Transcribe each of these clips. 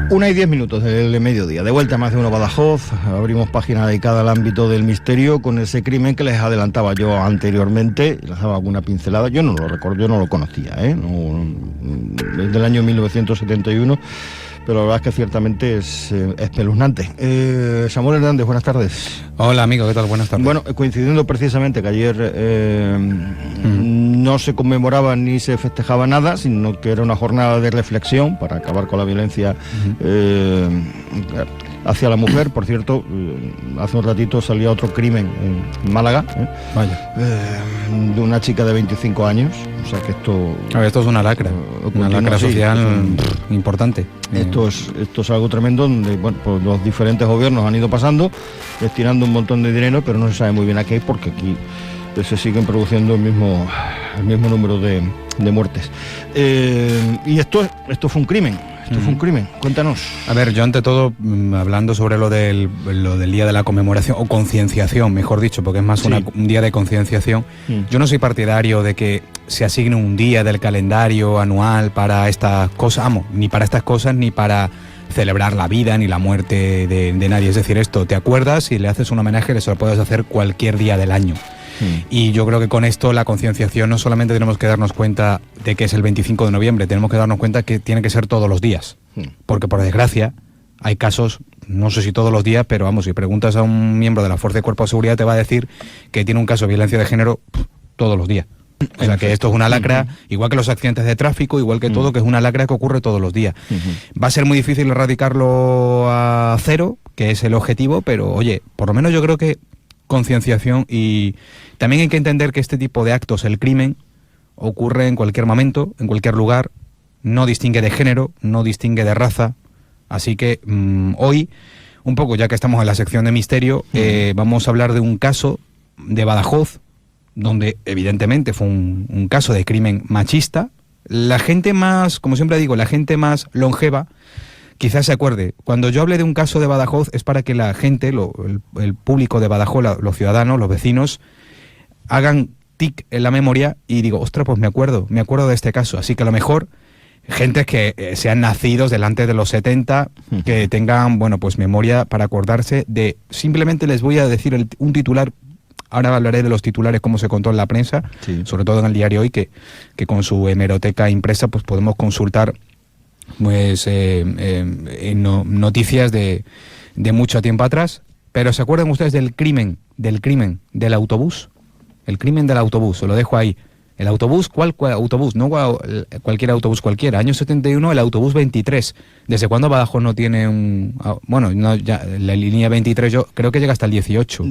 1:10 del mediodía, de vuelta a Más de Uno Badajoz. Abrimos página dedicada al ámbito del misterio con ese crimen que les adelantaba yo anteriormente, les daba alguna pincelada. Yo no lo recuerdo, yo no lo conocía, desde el año 1971, pero la verdad es que ciertamente es espeluznante. Samuel Hernández, buenas tardes. Hola amigo, ¿qué tal? Buenas tardes. Bueno, coincidiendo precisamente que ayer no se conmemoraba ni se festejaba nada, sino que era una jornada de reflexión para acabar con la violencia hacia la mujer. Por cierto, hace un ratito salía otro crimen en Málaga, de una chica de 25 años. O sea que esto es una lacra social importante. Esto es algo tremendo, donde pues los diferentes gobiernos han ido pasando, destinando un montón de dinero, pero no se sabe muy bien a qué, porque aquí se siguen produciendo el mismo número de muertes. Y esto fue un crimen. Esto fue un crimen. Cuéntanos. A ver, yo ante todo, hablando sobre lo del día de la conmemoración, o concienciación, mejor dicho, porque es más un día de concienciación, yo no soy partidario de que se asigne un día del calendario anual para estas cosas, ni para estas cosas, ni para celebrar la vida ni la muerte de nadie. Es decir, esto te acuerdas y le haces un homenaje, que se lo puedes hacer cualquier día del año. Y yo creo que con esto la concienciación no solamente tenemos que darnos cuenta de que es el 25 de noviembre, tenemos que darnos cuenta que tiene que ser todos los días. Porque por desgracia hay casos, no sé si todos los días, pero vamos, si preguntas a un miembro de la Fuerza de Cuerpo de Seguridad te va a decir que tiene un caso de violencia de género todos los días. O sea que esto es una lacra, igual que los accidentes de tráfico, igual que todo, que es una lacra que ocurre todos los días. Va a ser muy difícil erradicarlo a cero, que es el objetivo, pero oye, por lo menos yo creo que concienciación. Y también hay que entender que este tipo de actos, el crimen, ocurre en cualquier momento, en cualquier lugar, no distingue de género, no distingue de raza. Así que hoy, un poco ya que estamos en la sección de misterio, vamos a hablar de un caso de Badajoz, donde evidentemente fue un caso de crimen machista. La gente más, como siempre digo, la gente más longeva quizás se acuerde. Cuando yo hable de un caso de Badajoz es para que la gente, el público de Badajoz, los ciudadanos, los vecinos, hagan tic en la memoria y digo, ostras, pues me acuerdo de este caso. Así que a lo mejor gentes que sean nacidos delante de los 70, que tengan, pues memoria para acordarse de... Simplemente les voy a decir un titular. Ahora hablaré de los titulares, cómo se contó en la prensa, sobre todo en el diario Hoy, que con su hemeroteca impresa pues podemos consultar noticias de mucho tiempo atrás. Pero ¿se acuerdan ustedes del crimen del autobús? El crimen del autobús, se lo dejo ahí. El autobús, ¿cuál autobús? No cualquier autobús cualquiera. Año 71, el autobús 23. ¿Desde cuándo Badajoz no tiene la línea 23, yo creo que llega hasta el 18.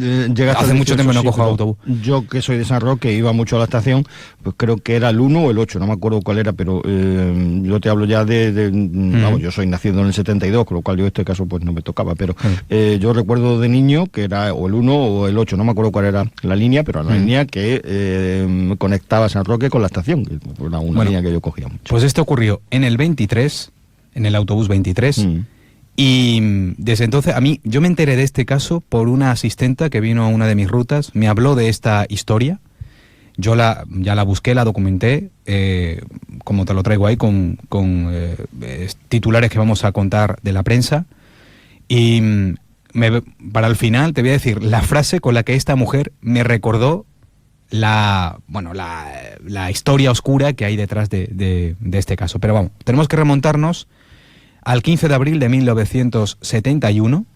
Hace mucho tiempo no cojo autobús. Yo, que soy de San Roque, iba mucho a la estación, pues creo que era el 1 o el 8, no me acuerdo cuál era, pero yo te hablo ya vamos, yo soy nacido en el 72, con lo cual yo este caso pues no me tocaba, pero yo recuerdo de niño que era o el 1 o el 8, no me acuerdo cuál era la línea, pero la línea que conectaba San Roque con la estación, que era una línea que yo cogía mucho. Pues esto ocurrió en el 23, en el autobús 23, y desde entonces yo me enteré de este caso por una asistenta que vino a una de mis rutas, me habló de esta historia, yo ya la busqué, la documenté, como te lo traigo ahí, con titulares que vamos a contar de la prensa, y para el final te voy a decir la frase con la que esta mujer me recordó la historia oscura que hay detrás de este caso. Pero vamos, tenemos que remontarnos al 15 de abril de 1971.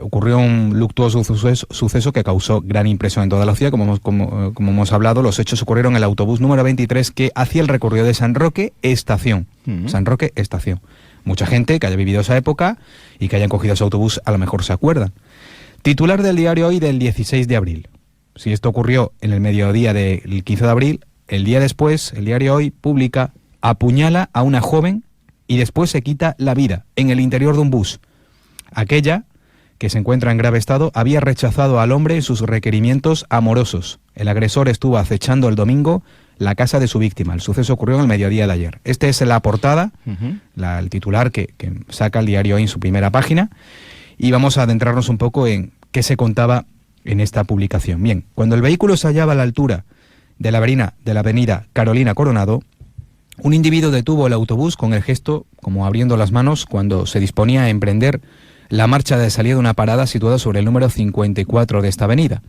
Ocurrió un luctuoso suceso que causó gran impresión en toda la ciudad, como hemos hablado. Los hechos ocurrieron en el autobús número 23 que hacía el recorrido de San Roque Estación. San Roque Estación. Mucha gente que haya vivido esa época y que hayan cogido ese autobús a lo mejor se acuerdan. Titular del diario Hoy del 16 de abril. Si esto ocurrió en el mediodía del 15 de abril, el día después, el diario Hoy publica: apuñala a una joven y después se quita la vida en el interior de un bus. Aquella, que se encuentra en grave estado, había rechazado al hombre sus requerimientos amorosos. El agresor estuvo acechando el domingo la casa de su víctima. El suceso ocurrió en el mediodía de ayer. Esta es la portada, el titular que saca el diario Hoy en su primera página, y vamos a adentrarnos un poco en qué se contaba en esta publicación. Bien, cuando el vehículo se hallaba a la altura de la avenida Carolina Coronado, Un individuo detuvo el autobús con el gesto como abriendo las manos cuando se disponía a emprender la marcha de salida de una parada situada sobre el número 54 de esta avenida.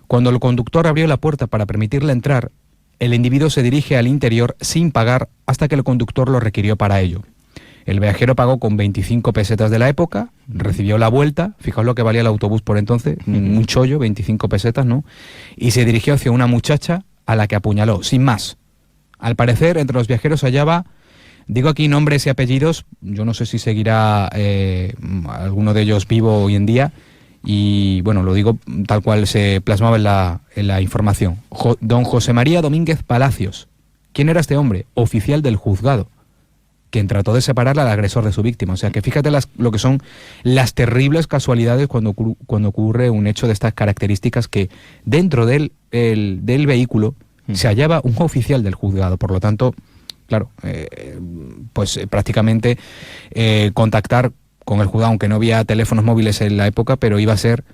Cuando el conductor abrió la puerta para permitirle entrar, el individuo se dirige al interior sin pagar hasta que el conductor lo requirió para ello. El viajero pagó con 25 pesetas de la época, recibió la vuelta, fijaos lo que valía el autobús por entonces, un chollo, 25 pesetas, ¿no? Y se dirigió hacia una muchacha a la que apuñaló, sin más. Al parecer, entre los viajeros hallaba, digo aquí nombres y apellidos, yo no sé si seguirá alguno de ellos vivo hoy en día, y bueno, lo digo tal cual se plasmaba en la información. Don José María Domínguez Palacios. ¿Quién era este hombre? Oficial del juzgado, quien trató de separar al agresor de su víctima. O sea, que fíjate lo que son las terribles casualidades cuando ocurre un hecho de estas características, que dentro del vehículo se hallaba un oficial del juzgado. Por lo tanto, claro, prácticamente contactar con el juzgado, aunque no había teléfonos móviles en la época, pero iba a ser,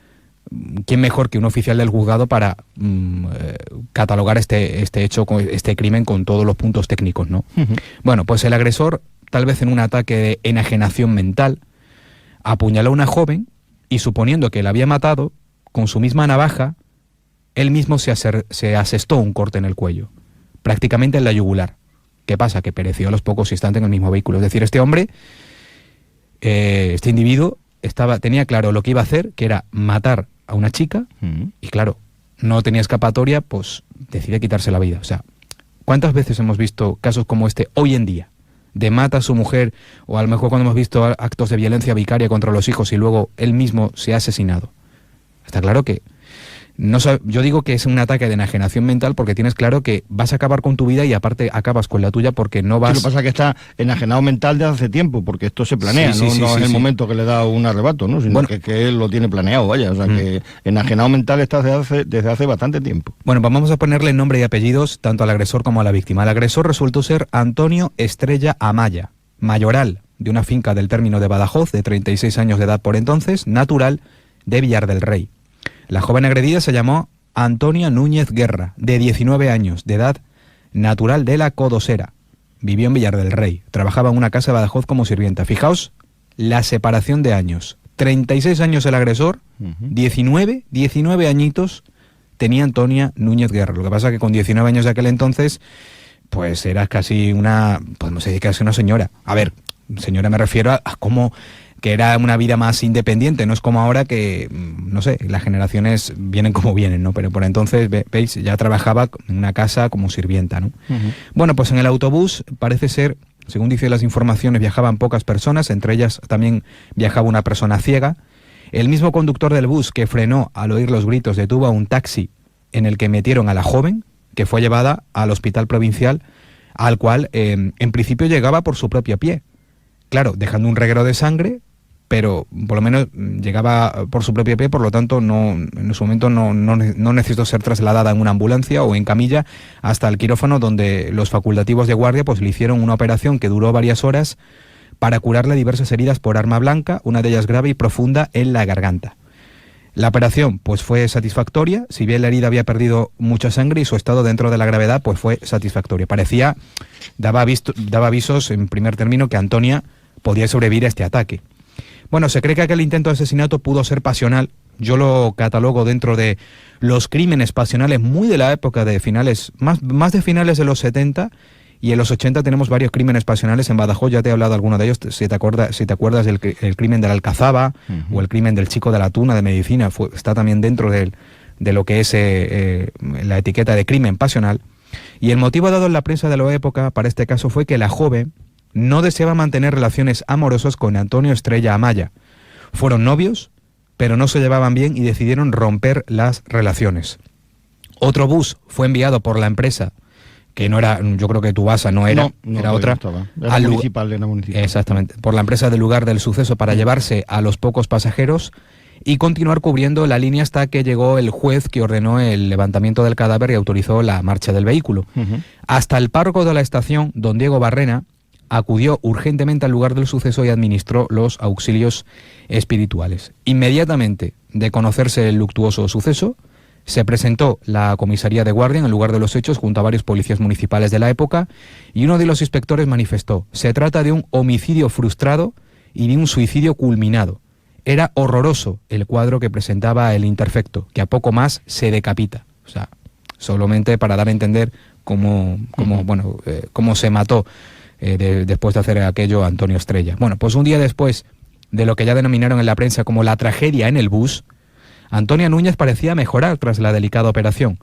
¿quién mejor que un oficial del juzgado para catalogar este hecho, este crimen, con todos los puntos técnicos, ¿no? Bueno, pues el agresor, tal vez en un ataque de enajenación mental, apuñaló a una joven y, suponiendo que la había matado, con su misma navaja, él mismo se asestó un corte en el cuello, prácticamente en la yugular. ¿Qué pasa? Que pereció a los pocos instantes en el mismo vehículo. Es decir, este hombre, este individuo, tenía claro lo que iba a hacer, que era matar a una chica, y claro, no tenía escapatoria, pues decide quitarse la vida. O sea, ¿cuántas veces hemos visto casos como este hoy en día? De mata a su mujer, o a lo mejor cuando hemos visto actos de violencia vicaria contra los hijos y luego él mismo se ha asesinado. Está claro que yo digo que es un ataque de enajenación mental, porque tienes claro que vas a acabar con tu vida y aparte acabas con la tuya, porque no vas... Lo que pasa es que está enajenado mental desde hace tiempo, porque esto se planea, no es el momento que le da un arrebato, ¿no? Sino que él lo tiene planeado, vaya. O sea, que enajenado mental está desde hace bastante tiempo. Bueno, pues vamos a ponerle nombre y apellidos tanto al agresor como a la víctima. El agresor resultó ser Antonio Estrella Amaya, mayoral de una finca del término de Badajoz, de 36 años de edad por entonces, natural de Villar del Rey. La joven agredida se llamó Antonia Núñez Guerra, de 19 años de edad, natural de La Codosera. Vivió en Villar del Rey, trabajaba en una casa de Badajoz como sirvienta. Fijaos la separación de años. 36 años el agresor, 19 añitos tenía Antonia Núñez Guerra. Lo que pasa es que con 19 años de aquel entonces, pues era casi podemos decir casi una señora. A ver, señora me refiero a cómo... que era una vida más independiente, no es como ahora que, no sé, las generaciones vienen como vienen, ¿no? Pero por entonces, veis, ya trabajaba en una casa como sirvienta, ¿no? Bueno, pues en el autobús parece ser, según dicen las informaciones, viajaban pocas personas, entre ellas también viajaba una persona ciega. El mismo conductor del bus, que frenó al oír los gritos, detuvo a un taxi en el que metieron a la joven, que fue llevada al hospital provincial, al cual en principio llegaba por su propio pie. Claro, dejando un reguero de sangre, pero por lo menos llegaba por su propio pie, por lo tanto en su momento no necesitó ser trasladada en una ambulancia o en camilla hasta el quirófano, donde los facultativos de guardia pues le hicieron una operación que duró varias horas para curarle diversas heridas por arma blanca, una de ellas grave y profunda en la garganta. La operación pues fue satisfactoria, si bien la herida había perdido mucha sangre y su estado dentro de la gravedad pues fue satisfactorio. Daba avisos en primer término que Antonia podía sobrevivir a este ataque. Bueno, se cree que aquel intento de asesinato pudo ser pasional. Yo lo catalogo dentro de los crímenes pasionales muy de la época de finales, más de finales de los 70, y en los 80 tenemos varios crímenes pasionales en Badajoz. Ya te he hablado de alguno de ellos, si te acuerdas del el crimen de la Alcazaba o el crimen del chico de la Tuna de Medicina, está también dentro de lo que es la etiqueta de crimen pasional. Y el motivo dado en la prensa de la época para este caso fue que la joven no deseaba mantener relaciones amorosas con Antonio Estrella Amaya. Fueron novios, pero no se llevaban bien y decidieron romper las relaciones. Otro bus fue enviado por la empresa, que no era, yo creo que Tubasa no era, era otra. Era municipal. Exactamente, por la empresa del lugar del suceso para llevarse a los pocos pasajeros y continuar cubriendo la línea hasta que llegó el juez que ordenó el levantamiento del cadáver y autorizó la marcha del vehículo. Hasta el párroco de la estación, don Diego Barrena, acudió urgentemente al lugar del suceso y administró los auxilios espirituales. Inmediatamente de conocerse el luctuoso suceso, Se presentó la comisaría de guardia en el lugar de los hechos junto a varios policías municipales de la época y uno de los inspectores manifestó: se trata de un homicidio frustrado y de un suicidio culminado. Era horroroso el cuadro que presentaba el imperfecto, que a poco más se decapita. O sea, solamente para dar a entender cómo se mató después de hacer aquello Antonio Estrella. Bueno, pues un día después de lo que ya denominaron en la prensa como la tragedia en el bus, Antonio Núñez parecía mejorar tras la delicada operación.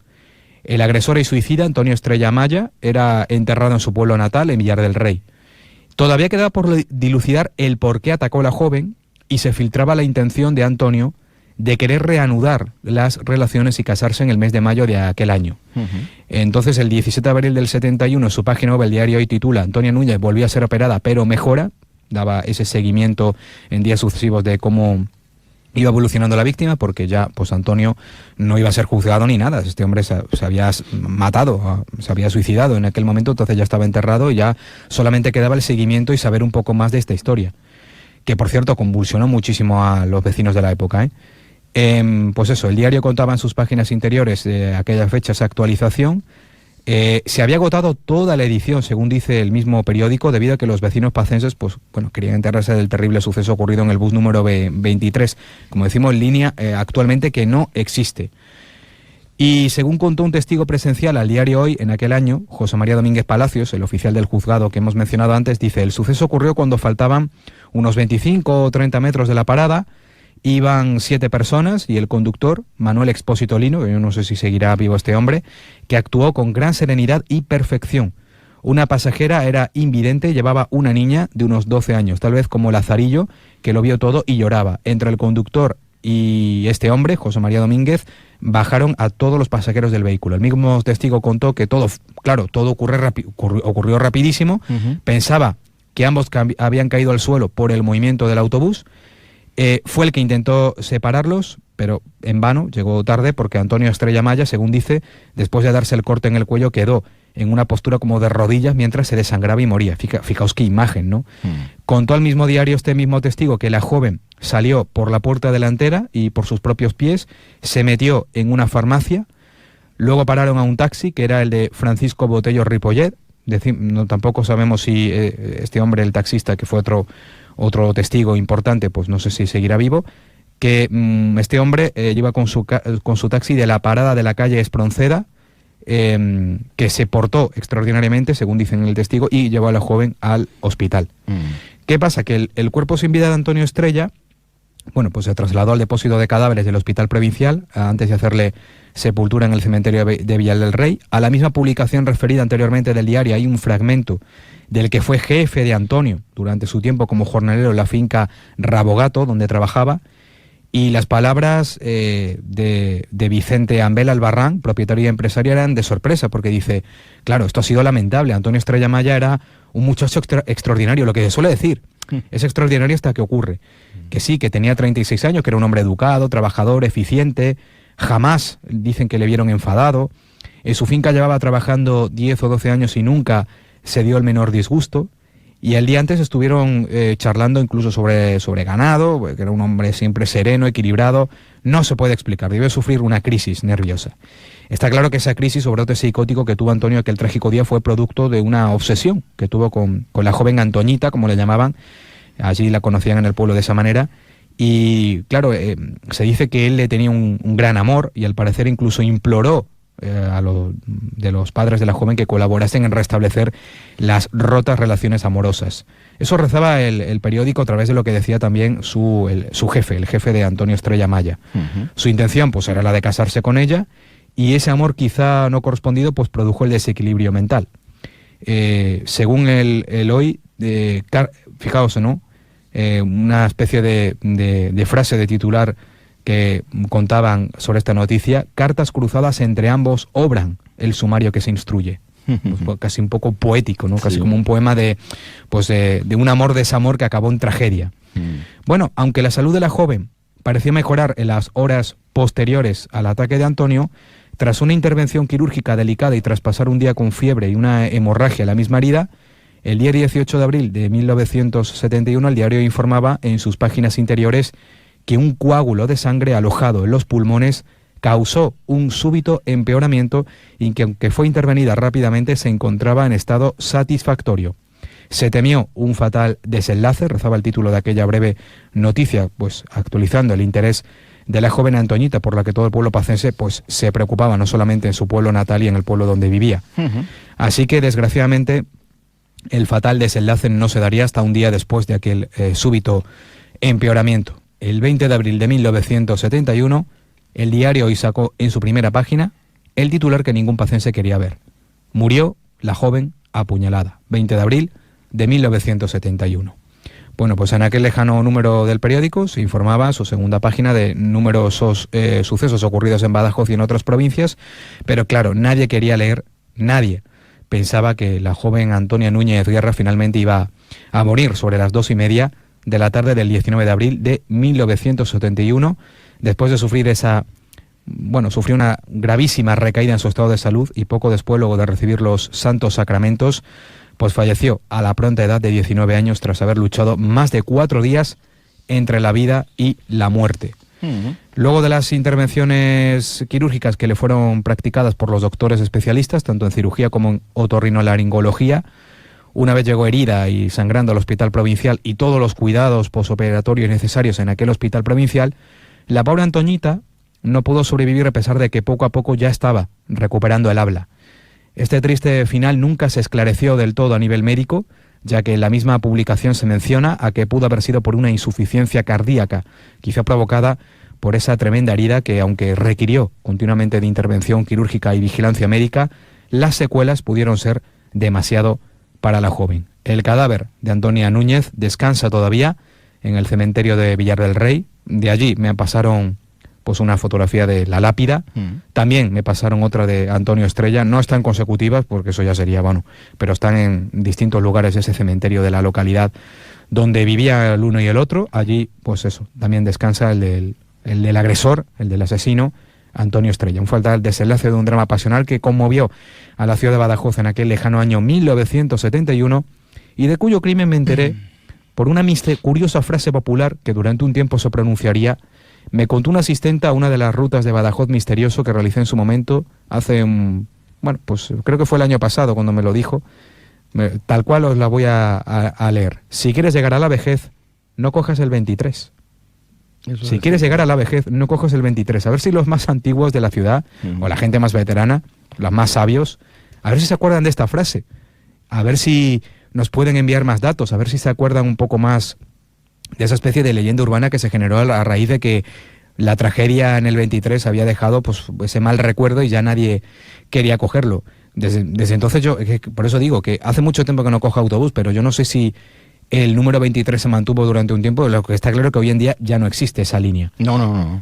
El agresor y suicida, Antonio Estrella Amaya, era enterrado en su pueblo natal, en Villar del Rey. Todavía quedaba por dilucidar el por qué atacó a la joven y se filtraba la intención de Antonio de querer reanudar las relaciones y casarse en el mes de mayo de aquel año. Entonces, el 17 de abril del 71, en su página web, el diario hoy titula: Antonia Núñez volvió a ser operada, pero mejora. Daba ese seguimiento en días sucesivos de cómo iba evolucionando la víctima, porque ya pues Antonio no iba a ser juzgado ni nada. Este hombre se había matado, se había suicidado en aquel momento, entonces ya estaba enterrado y ya solamente quedaba el seguimiento y saber un poco más de esta historia, que por cierto convulsionó muchísimo a los vecinos de la época. Pues eso, el diario contaba en sus páginas interiores de aquella fecha esa actualización. Se había agotado toda la edición, según dice el mismo periódico, debido a que los vecinos pacenses querían enterarse del terrible suceso ocurrido en el bus número 23, como decimos, en línea actualmente, que no existe. Y según contó un testigo presencial al diario Hoy en aquel año, José María Domínguez Palacios, el oficial del juzgado que hemos mencionado antes, dice: el suceso ocurrió cuando faltaban unos 25 o 30 metros de la parada. Iban 7 personas y el conductor, Manuel Expósito Lino, que yo no sé si seguirá vivo este hombre, que actuó con gran serenidad y perfección. Una pasajera era invidente, llevaba una niña de unos 12 años, tal vez como Lazarillo, que lo vio todo y lloraba. Entre el conductor y este hombre, José María Domínguez, bajaron a todos los pasajeros del vehículo. El mismo testigo contó que todo ocurrió rapidísimo. Pensaba que ambos habían caído al suelo por el movimiento del autobús. Fue el que intentó separarlos, pero en vano, llegó tarde, porque Antonio Estrella Amaya, según dice, después de darse el corte en el cuello, quedó en una postura como de rodillas mientras se desangraba y moría. Fijaos qué imagen, ¿no? Contó al mismo diario este mismo testigo que la joven salió por la puerta delantera y por sus propios pies, se metió en una farmacia, luego pararon a un taxi, que era el de Francisco Botello Ripollet. Tampoco sabemos si este hombre, el taxista, que fue otro testigo importante, pues no sé si seguirá vivo, que este hombre iba con su taxi de la parada de la calle Espronceda, que se portó extraordinariamente, según dicen el testigo, y llevó a la joven al hospital. ¿Qué pasa? Que el cuerpo sin vida de Antonio Estrella, pues se trasladó al depósito de cadáveres del Hospital Provincial, antes de hacerle sepultura en el cementerio de Villar del Rey. A la misma publicación referida anteriormente del diario hay un fragmento del que fue jefe de Antonio durante su tiempo como jornalero en la finca Rabogato, donde trabajaba, y las palabras de Vicente Ambel Albarrán, propietario y empresario, eran de sorpresa, porque dice: claro, esto ha sido lamentable, Antonio Estrella Amaya era un muchacho extraordinario, lo que se suele decir, es extraordinario hasta que ocurre, que sí, que tenía 36 años, que era un hombre educado, trabajador, eficiente, jamás dicen que le vieron enfadado, en su finca llevaba trabajando 10 o 12 años y nunca se dio el menor disgusto, y el día antes estuvieron charlando incluso sobre ganado, que era un hombre siempre sereno, equilibrado. No se puede explicar, debe sufrir una crisis nerviosa. Está claro que esa crisis o brote psicótico que tuvo Antonio aquel trágico día fue producto de una obsesión que tuvo con la joven Antoñita, como le llamaban, allí la conocían en el pueblo de esa manera, y claro, se dice que él le tenía un gran amor, y al parecer incluso imploró de los padres de la joven que colaborasen en restablecer las rotas relaciones amorosas. Eso rezaba el periódico a través de lo que decía también su jefe, el jefe de Antonio Estrella Amaya. Su intención pues era la de casarse con ella, y ese amor quizá no correspondido pues produjo el desequilibrio mental. Según el Hoy, fijaos, ¿no? Una especie de frase de titular que contaban sobre esta noticia: cartas cruzadas entre ambos obran el sumario que se instruye. Pues casi un poco poético, ¿no? Casi como un poema de un amor-desamor que acabó en tragedia. Bueno, aunque la salud de la joven parecía mejorar en las horas posteriores al ataque de Antonio, tras una intervención quirúrgica delicada y tras pasar un día con fiebre y una hemorragia en la misma herida, el día 18 de abril de 1971 el diario informaba en sus páginas interiores que un coágulo de sangre alojado en los pulmones causó un súbito empeoramiento y que, aunque fue intervenida rápidamente, se encontraba en estado satisfactorio. Se temió un fatal desenlace, rezaba el título de aquella breve noticia, pues actualizando el interés de la joven Antoñita, por la que todo el pueblo pacense pues se preocupaba, no solamente en su pueblo natal y en el pueblo donde vivía. Así que, desgraciadamente, el fatal desenlace no se daría hasta un día después de aquel súbito empeoramiento. El 20 de abril de 1971, el diario hoy sacó en su primera página el titular que ningún pacense quería ver. Murió la joven apuñalada. 20 de abril de 1971. Bueno, pues en aquel lejano número del periódico se informaba su segunda página de numerosos sucesos ocurridos en Badajoz y en otras provincias, pero claro, nadie quería leer, nadie pensaba que la joven Antonia Núñez Guerra finalmente iba a morir sobre las 2:30 de la tarde del 19 de abril de 1971, después de sufrir sufrió una gravísima recaída en su estado de salud y poco después, luego de recibir los santos sacramentos, pues falleció a la pronta edad de 19 años tras haber luchado más de 4 días entre la vida y la muerte. Luego de las intervenciones quirúrgicas que le fueron practicadas por los doctores especialistas, tanto en cirugía como en otorrinolaringología, una vez llegó herida y sangrando al hospital provincial y todos los cuidados posoperatorios necesarios en aquel hospital provincial, la pobre Antoñita no pudo sobrevivir a pesar de que poco a poco ya estaba recuperando el habla. Este triste final nunca se esclareció del todo a nivel médico, ya que en la misma publicación se menciona a que pudo haber sido por una insuficiencia cardíaca, quizá provocada por esa tremenda herida que, aunque requirió continuamente de intervención quirúrgica y vigilancia médica, las secuelas pudieron ser demasiado para la joven. El cadáver de Antonia Núñez descansa todavía en el cementerio de Villar del Rey. De allí me pasaron pues una fotografía de la lápida, también me pasaron otra de Antonio Estrella, no están consecutivas porque eso ya sería vano, pero están en distintos lugares de ese cementerio de la localidad donde vivía el uno y el otro. Allí, pues eso, también descansa el del agresor, el del asesino, Antonio Estrella. Un fatal desenlace de un drama pasional que conmovió a la ciudad de Badajoz en aquel lejano año 1971 y de cuyo crimen me enteré por una curiosa frase popular que durante un tiempo se pronunciaría. Me contó una asistente a una de las rutas de Badajoz misterioso que realicé en su momento, pues creo que fue el año pasado cuando me lo dijo, tal cual os la voy a leer. Si quieres llegar a la vejez, no cojas el 23. Si quieres llegar a la vejez, no cojas el 23. A ver si los más antiguos de la ciudad, o la gente más veterana, los más sabios, a ver si se acuerdan de esta frase. A ver si nos pueden enviar más datos, a ver si se acuerdan un poco más de esa especie de leyenda urbana que se generó a raíz de que la tragedia en el 23 había dejado pues ese mal recuerdo y ya nadie quería cogerlo. Desde entonces yo, por eso digo que hace mucho tiempo que no cojo autobús, pero yo no sé si el número 23 se mantuvo durante un tiempo. Lo que está claro es que hoy en día ya no existe esa línea. No.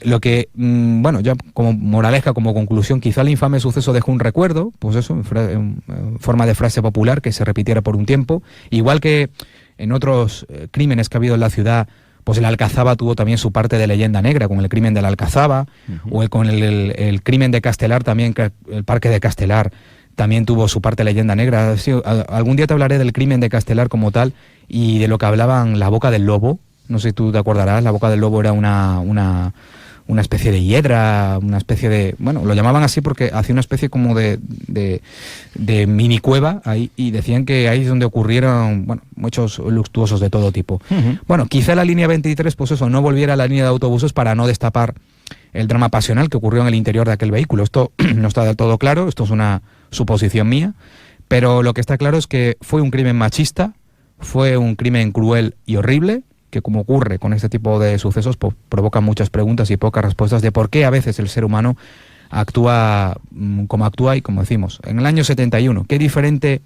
Lo que, ya como moraleja, como conclusión, quizá el infame suceso dejó un recuerdo, pues eso, en forma de frase popular que se repitiera por un tiempo, igual que en otros crímenes que ha habido en la ciudad, pues el Alcazaba tuvo también su parte de leyenda negra, con el crimen de la Alcazaba, o con el crimen de Castelar también, que el parque de Castelar también tuvo su parte de leyenda negra. Sí, algún día te hablaré del crimen de Castelar como tal y de lo que hablaban la boca del lobo. No sé si tú te acordarás, la boca del lobo era una especie de hiedra, una especie de... Bueno, lo llamaban así porque hacía una especie como de mini cueva ahí, y decían que ahí es donde ocurrieron, muchos luctuosos de todo tipo. Bueno, quizá la línea 23, pues eso, no volviera a la línea de autobuses para no destapar el drama pasional que ocurrió en el interior de aquel vehículo. Esto no está del todo claro, esto es una suposición mía, pero lo que está claro es que fue un crimen machista, fue un crimen cruel y horrible, que, como ocurre con este tipo de sucesos, provoca muchas preguntas y pocas respuestas de por qué a veces el ser humano actúa como actúa y como decimos. En el año 71, ¿qué diferente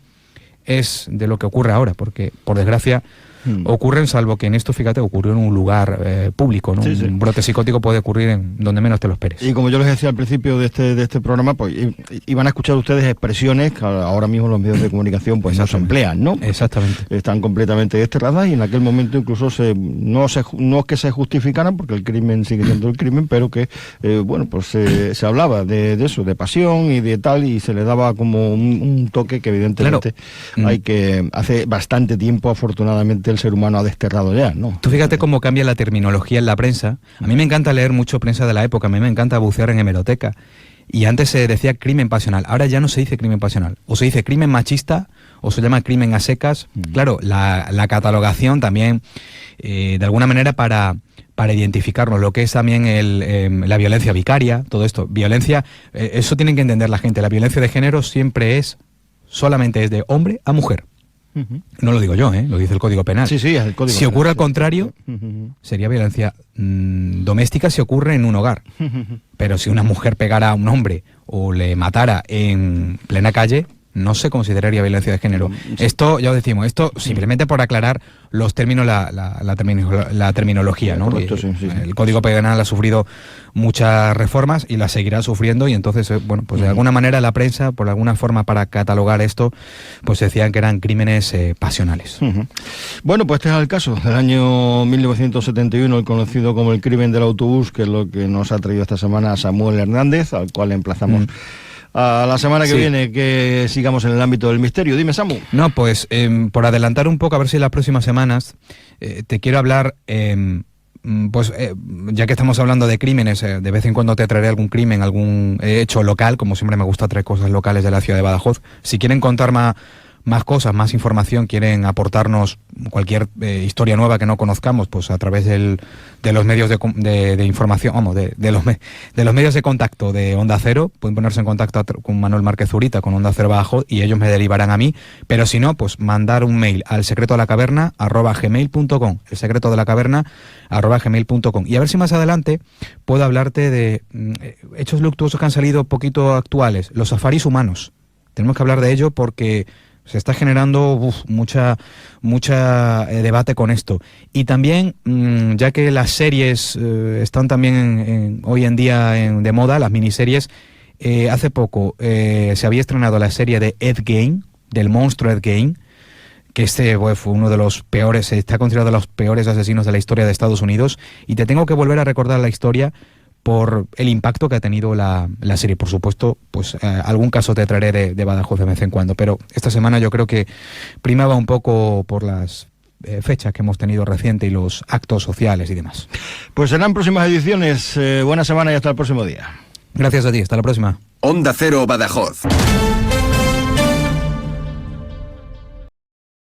es de lo que ocurre ahora? Porque, por desgracia, ocurren, salvo que en esto, fíjate, ocurrió en un lugar público, ¿no? Sí. Un brote psicótico puede ocurrir en donde menos te lo esperes. Y como yo les decía al principio de este programa, pues iban a escuchar ustedes expresiones que ahora mismo los medios de comunicación pues no se emplean, ¿no? Exactamente. Están completamente desterradas y en aquel momento incluso no es que se justificaran, porque el crimen sigue siendo el crimen, pero que, se hablaba de eso, de pasión y de tal, y se le daba como un toque que evidentemente hay que... Hace bastante tiempo, afortunadamente, el ser humano ha desterrado ya, ¿no? Tú fíjate cómo cambia la terminología en la prensa. A mí me encanta leer mucho prensa de la época, a mí me encanta bucear en hemeroteca. Y antes se decía crimen pasional, ahora ya no se dice crimen pasional. O se dice crimen machista, o se llama crimen a secas. Claro, la catalogación también, de alguna manera para identificarnos, lo que es también la violencia vicaria, todo esto. Violencia, eso tienen que entender la gente, la violencia de género siempre solamente es de hombre a mujer. No lo digo yo, lo dice el Código Penal. Sí, es el Código Si Penal, ocurre al contrario, sería violencia doméstica si ocurre en un hogar. Pero si una mujer pegara a un hombre o le matara en plena calle, no se consideraría violencia de género. Sí. Esto, ya os decimos, simplemente por aclarar los términos, la terminología, ¿no? Correcto, sí. El Código Penal ha sufrido muchas reformas y las seguirá sufriendo, y entonces, bueno, pues de alguna manera la prensa, por alguna forma para catalogar esto, pues decían que eran crímenes pasionales. Bueno, pues este es el caso del año 1971, el conocido como el crimen del autobús, que es lo que nos ha traído esta semana Samuel Hernández, al cual emplazamos a la semana que viene, que sigamos en el ámbito del misterio. Dime, Samu. No, pues por adelantar un poco, a ver si en las próximas semanas te quiero hablar, ya que estamos hablando de crímenes, de vez en cuando te traeré algún crimen, algún hecho local, como siempre me gusta traer cosas locales de la ciudad de Badajoz. Si quieren contar más cosas, más información, quieren aportarnos cualquier historia nueva que no conozcamos, pues a través de los medios de información, vamos, de los medios de contacto de Onda Cero, pueden ponerse en contacto con Manuel Márquez Zurita, con Onda Cero Badajoz, y ellos me derivarán a mí, pero si no, pues mandar un mail al secretodelacaverna@gmail.com, el secretodelacaverna@gmail.com, y a ver si más adelante puedo hablarte de hechos luctuosos que han salido poquito actuales, los safaris humanos. Tenemos que hablar de ello porque se está generando mucha debate con esto. Y también, ya que las series están también hoy en día de moda, las miniseries, hace poco se había estrenado la serie de Ed Gein, del monstruo Ed Gein, que fue uno de los peores, está considerado de los peores asesinos de la historia de Estados Unidos, y te tengo que volver a recordar la historia por el impacto que ha tenido la serie. Por supuesto, pues algún caso te traeré de Badajoz de vez en cuando, pero esta semana yo creo que primaba un poco por las fechas que hemos tenido reciente y los actos sociales y demás. Pues serán próximas ediciones. Buena semana y hasta el próximo día. Gracias a ti, hasta la próxima. Onda Cero Badajoz.